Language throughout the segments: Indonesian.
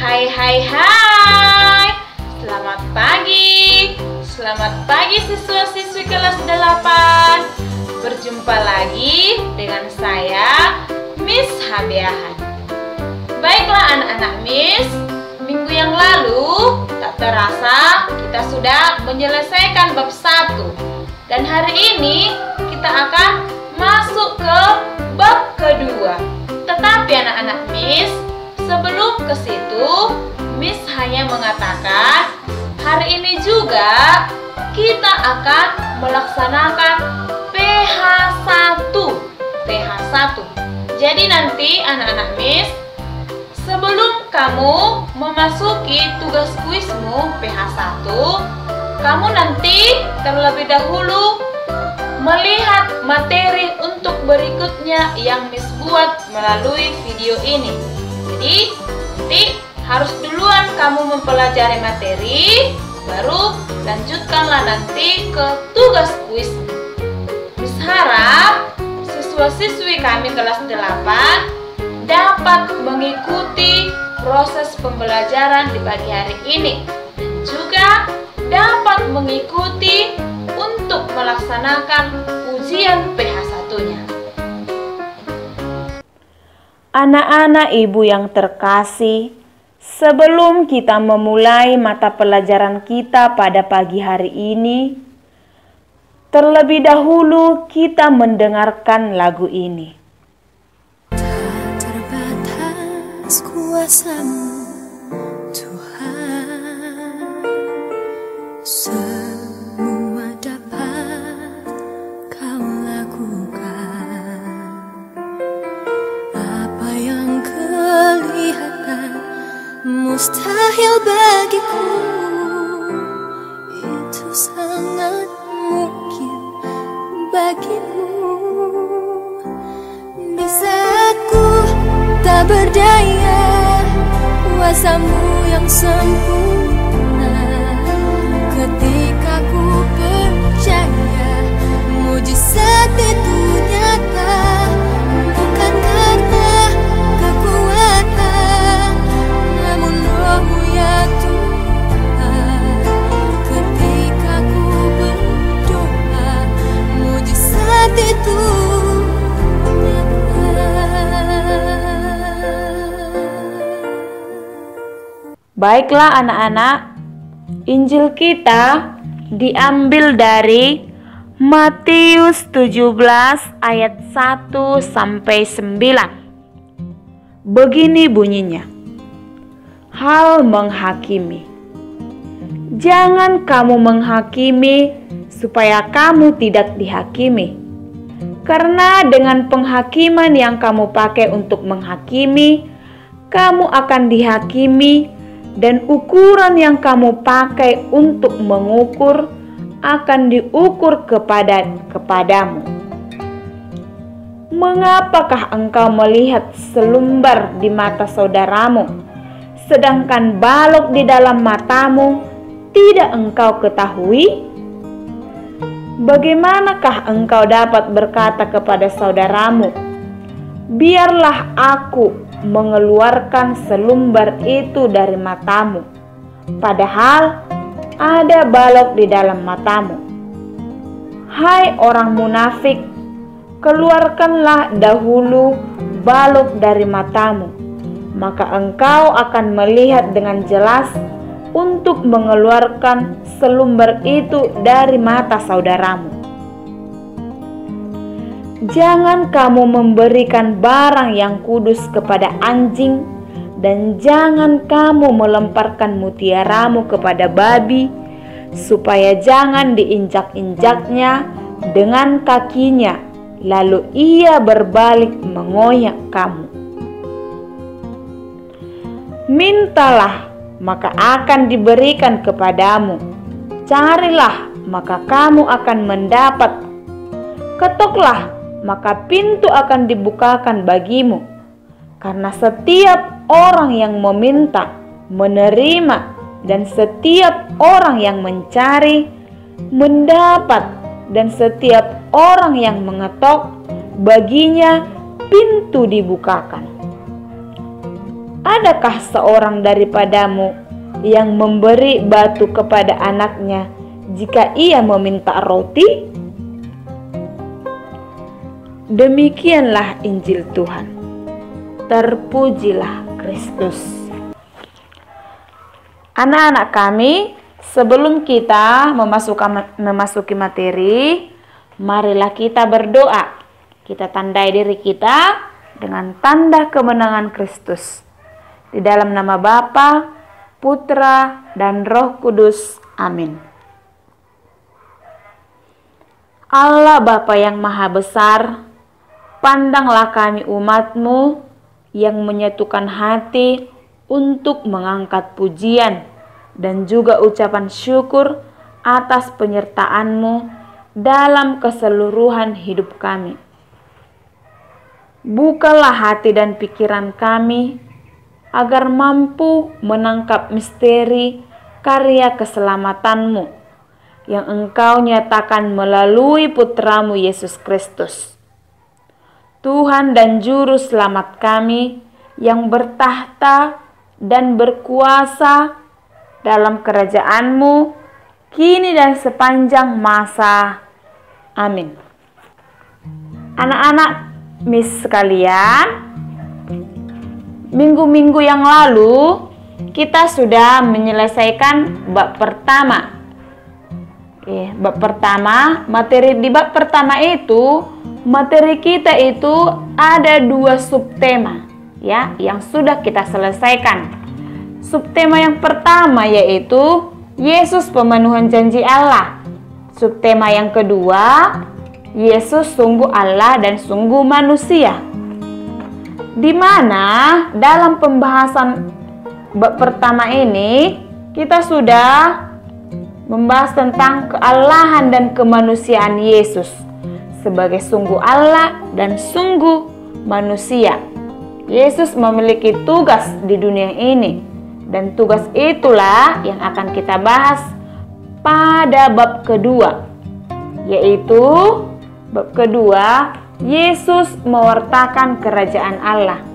Hai. Selamat pagi siswa-siswi kelas 8. Berjumpa lagi dengan saya, Miss Habiahan. Baiklah anak-anak Miss, minggu yang lalu tak terasa kita sudah menyelesaikan bab 1. Dan hari ini kita akan masuk ke bab kedua. Tetapi anak-anak Miss, sebelum ke situ, Miss hanya mengatakan hari ini juga kita akan melaksanakan PH1. Jadi nanti anak-anak Miss, sebelum kamu memasuki tugas kuismu PH1, kamu nanti terlebih dahulu melihat materi untuk berikutnya yang Miss buat melalui video ini. Jadi nanti harus duluan kamu mempelajari materi, baru lanjutkanlah nanti ke tugas kuis. Miss harap siswa-siswi kami kelas 8 dapat mengikuti proses pembelajaran di pagi hari ini dan juga dapat mengikuti untuk melaksanakan ujian PH1-nya. Anak-anak ibu yang terkasih, sebelum kita memulai mata pelajaran kita pada pagi hari ini, terlebih dahulu kita mendengarkan lagu ini. Tak terbatas kuasa-Mu, Tuhan, semua dapat Kau lakukan. Apa yang kelihatan mustahil bagiku, itu sangat mungkin bagimu. Di saat ku tak berdaya, kuasa-Mu yang sempurna. Ketika ku percaya mujizat itu nyata, bukan karena kekuatan, namun Roh-Mu ya Tuhan. Ketika ku berdoa, mujizat itu Baiklah anak-anak, Injil kita diambil dari Matius 17 ayat 1 sampai 9. Begini bunyinya. Hal menghakimi. Jangan kamu menghakimi supaya kamu tidak dihakimi. Karena dengan penghakiman yang kamu pakai untuk menghakimi, kamu akan dihakimi, dan ukuran yang kamu pakai untuk mengukur akan diukur kepadamu. Mengapakah engkau melihat selumbar di mata saudaramu, sedangkan balok di dalam matamu tidak engkau ketahui? Bagaimanakah engkau dapat berkata kepada saudaramu, biarlah aku mengeluarkan selumbar itu dari matamu, padahal ada balok di dalam matamu? Hai orang munafik, keluarkanlah dahulu balok dari matamu, maka engkau akan melihat dengan jelas untuk mengeluarkan selumbar itu dari mata saudaramu. Jangan kamu memberikan barang yang kudus kepada anjing, dan jangan kamu melemparkan mutiaramu kepada babi, supaya jangan diinjak-injaknya dengan kakinya, lalu ia berbalik mengoyak kamu. Mintalah, maka akan diberikan kepadamu. Carilah, maka kamu akan mendapat. Ketoklah, maka pintu akan dibukakan bagimu. Karena setiap orang yang meminta, menerima, dan setiap orang yang mencari, mendapat, dan setiap orang yang mengetok, baginya pintu dibukakan. adakah seorang daripadamu yang memberi batu kepada anaknya jika ia meminta roti? Demikianlah Injil Tuhan. Terpujilah Kristus. Anak-anak kami, sebelum kita memasuki materi, marilah kita berdoa. Kita tandai diri kita dengan tanda kemenangan Kristus. Di dalam nama Bapa, Putra, dan Roh Kudus. Amin. Allah Bapa yang Maha Besar, pandanglah kami umat-Mu yang menyatukan hati untuk mengangkat pujian dan juga ucapan syukur atas penyertaan-Mu dalam keseluruhan hidup kami. Bukalah hati dan pikiran kami agar mampu menangkap misteri karya keselamatan-Mu yang Engkau nyatakan melalui Putra-Mu Yesus Kristus, Tuhan dan Juru Selamat kami yang bertahta dan berkuasa dalam kerajaan-Mu kini dan sepanjang masa. Amin. Anak-anak Miss sekalian, minggu-minggu yang lalu kita sudah menyelesaikan bab pertama. Bab pertama, materi di bab pertama itu, materi kita itu ada 2 subtema ya, yang sudah kita selesaikan. Subtema yang pertama yaitu Yesus pemenuhan janji Allah. Subtema yang kedua, Yesus sungguh Allah dan sungguh manusia. Di mana dalam pembahasan bab pertama ini kita sudah membahas tentang kealahan dan kemanusiaan Yesus sebagai sungguh Allah dan sungguh manusia. Yesus memiliki tugas di dunia ini, dan tugas itulah yang akan kita bahas pada bab kedua, yaitu bab kedua, Yesus mewartakan kerajaan Allah.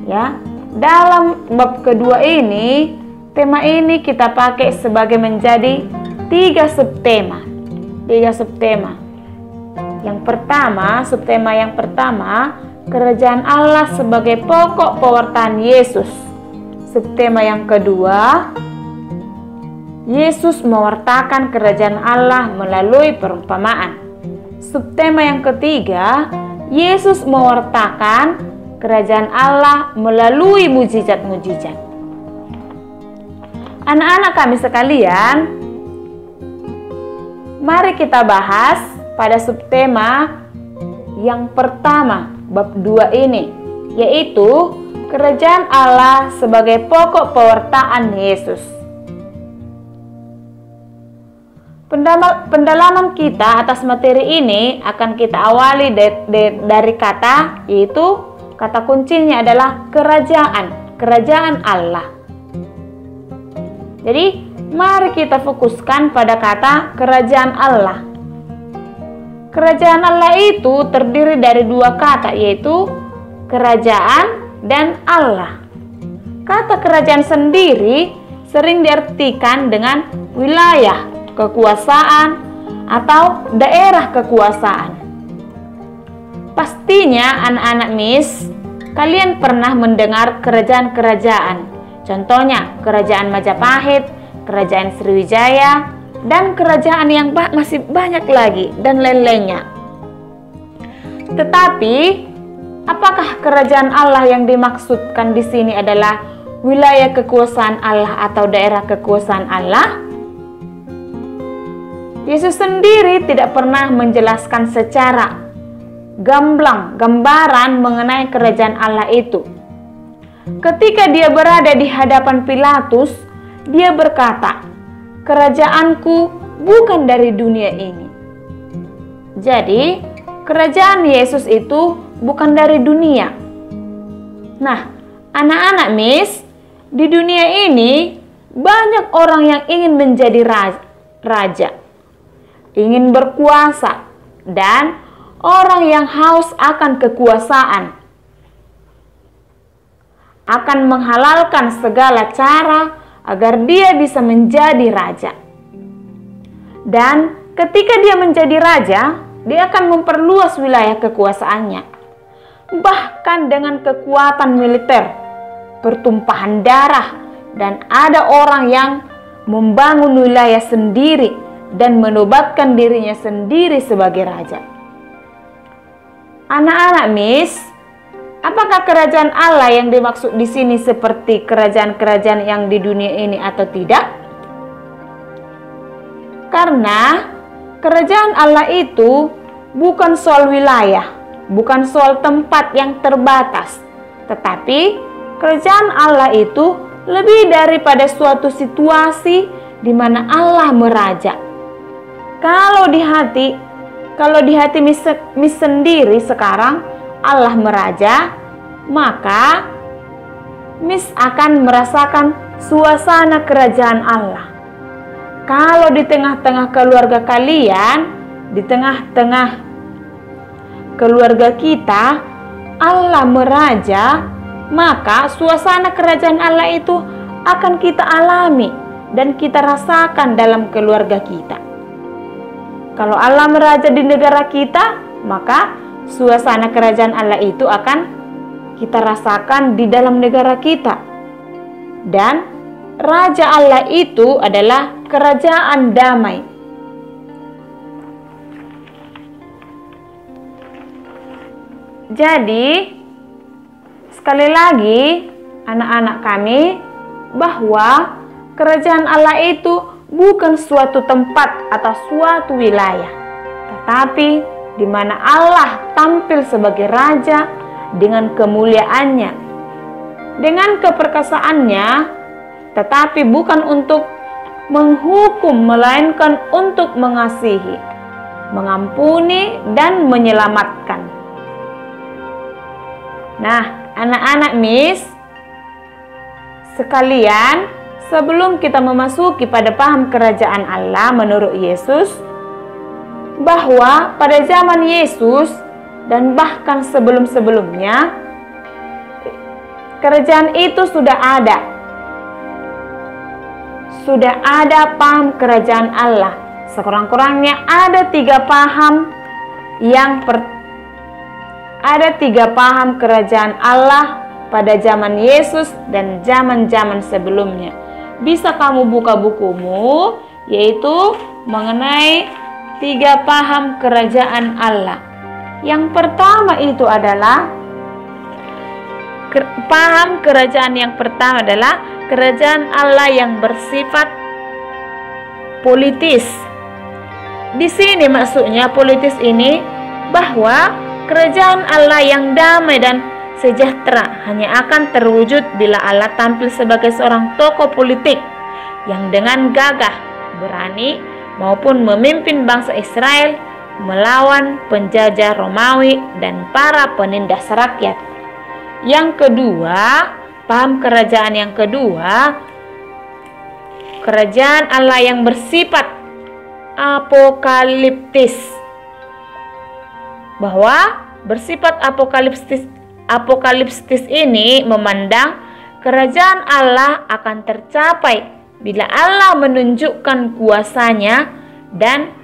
Ya, dalam bab kedua ini, tema ini kita pakai sebagai menjadi 3 subtema. 3 subtema. Yang pertama, subtema yang pertama, kerajaan Allah sebagai pokok pewartaan Yesus. Subtema yang kedua, Yesus mewartakan kerajaan Allah melalui perumpamaan. Subtema yang ketiga, Yesus mewartakan kerajaan Allah melalui mujizat-mujizat. Anak-anak kami sekalian, mari kita bahas pada subtema yang pertama, bab 2 ini, yaitu kerajaan Allah sebagai pokok pewartaan Yesus. Pendalaman kita atas materi ini akan kita awali dari kata, yaitu kata kuncinya adalah kerajaan Allah. Jadi, mari kita fokuskan pada kata kerajaan Allah. Kerajaan Allah itu terdiri dari 2 kata, yaitu kerajaan dan Allah. Kata kerajaan sendiri sering diartikan dengan wilayah, kekuasaan, atau daerah kekuasaan. Pastinya anak-anak Miss, kalian pernah mendengar kerajaan-kerajaan. Contohnya kerajaan Majapahit, kerajaan Sriwijaya, dan kerajaan yang masih banyak lagi dan lain-lainnya. Tetapi, apakah kerajaan Allah yang dimaksudkan di sini adalah wilayah kekuasaan Allah atau daerah kekuasaan Allah? Yesus sendiri tidak pernah menjelaskan secara gamblang gambaran mengenai kerajaan Allah itu. Ketika dia berada di hadapan Pilatus, dia berkata, "Kerajaanku bukan dari dunia ini." Jadi, kerajaan Yesus itu bukan dari dunia. Nah, anak-anak Miss, di dunia ini banyak orang yang ingin menjadi raja, ingin berkuasa, dan orang yang haus akan kekuasaan. akan menghalalkan segala cara agar dia bisa menjadi raja. Dan ketika dia menjadi raja, dia akan memperluas wilayah kekuasaannya. Bahkan dengan kekuatan militer, pertumpahan darah, dan ada orang yang membangun wilayah sendiri dan menobatkan dirinya sendiri sebagai raja. Anak-anak Miss, apakah kerajaan Allah yang dimaksud di sini seperti kerajaan-kerajaan yang di dunia ini atau tidak? Karena kerajaan Allah itu bukan soal wilayah, bukan soal tempat yang terbatas, tetapi kerajaan Allah itu lebih daripada suatu situasi di mana Allah meraja. Kalau di hati Miss sendiri sekarang Allah meraja, maka Miss akan merasakan suasana kerajaan Allah. Kalau di tengah-tengah keluarga kalian, di tengah-tengah keluarga kita, Allah meraja, maka suasana kerajaan Allah itu akan kita alami dan kita rasakan dalam keluarga kita. Kalau Allah meraja di negara kita, maka suasana kerajaan Allah itu akan kita rasakan di dalam negara kita. Dan Raja Allah itu adalah kerajaan damai. Jadi, sekali lagi anak-anak kami, bahwa kerajaan Allah itu bukan suatu tempat atau suatu wilayah, tetapi di mana Allah tampil sebagai raja dengan kemuliaannya, dengan keperkasaannya, tetapi bukan untuk menghukum, melainkan untuk mengasihi, mengampuni, dan menyelamatkan. Nah, anak-anak Miss sekalian, sebelum kita memasuki pada paham kerajaan Allah menurut Yesus, bahwa pada zaman Yesus dan bahkan sebelum-sebelumnya, kerajaan itu sudah ada paham kerajaan Allah. Sekurang-kurangnya ada tiga paham kerajaan Allah pada zaman Yesus dan zaman-zaman sebelumnya. Bisa kamu buka bukumu, yaitu mengenai tiga paham kerajaan Allah. Yang pertama itu adalah paham kerajaan yang pertama adalah kerajaan Allah yang bersifat politis. Di sini maksudnya politis ini bahwa kerajaan Allah yang damai dan sejahtera hanya akan terwujud bila Allah tampil sebagai seorang tokoh politik yang dengan gagah, berani maupun memimpin bangsa Israel melawan penjajah Romawi dan para penindas rakyat. Yang kedua, paham kerajaan yang kedua, kerajaan Allah yang bersifat apokaliptis. Bahwa bersifat apokaliptis ini memandang kerajaan Allah akan tercapai bila Allah menunjukkan kuasanya dan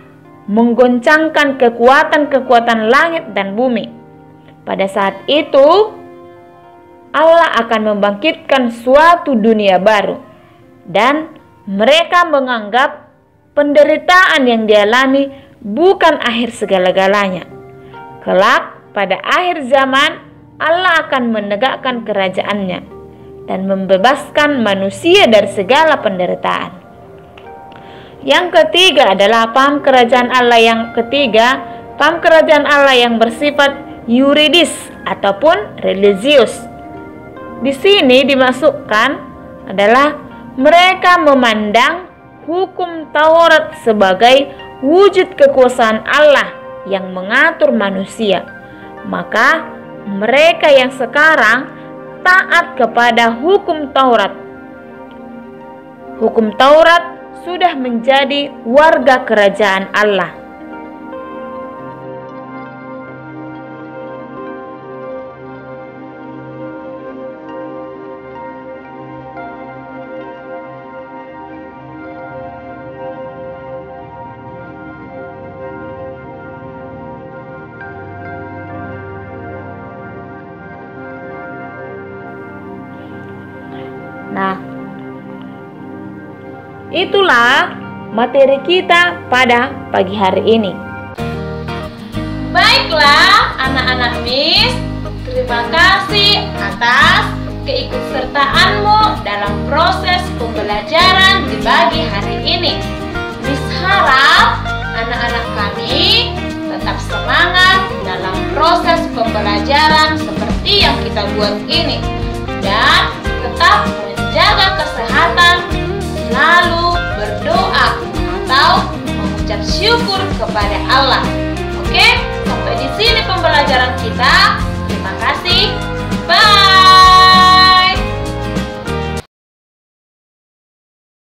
menggoncangkan kekuatan-kekuatan langit dan bumi. Pada saat itu Allah akan membangkitkan suatu dunia baru, dan mereka menganggap penderitaan yang dialami bukan akhir segala-galanya. Kelak pada akhir zaman Allah akan menegakkan kerajaannya dan membebaskan manusia dari segala penderitaan. Yang ketiga adalah paham kerajaan Allah yang ketiga, paham kerajaan Allah yang bersifat yuridis ataupun religius. Di sini dimasukkan adalah mereka memandang hukum Taurat sebagai wujud kekuasaan Allah yang mengatur manusia. Maka mereka yang sekarang taat kepada hukum Taurat. Hukum Taurat sudah menjadi warga kerajaan Allah. Nah, itulah materi kita pada pagi hari ini. Baiklah anak-anak Miss, terima kasih atas keikutsertaanmu dalam proses pembelajaran di pagi hari ini. Miss harap anak-anak kami tetap semangat dalam proses pembelajaran seperti yang kita buat ini, dan tetap menjaga kesehatan, selalu berdoa atau mengucap syukur kepada Allah. Oke, sampai di sini pembelajaran kita. Terima kasih. Bye.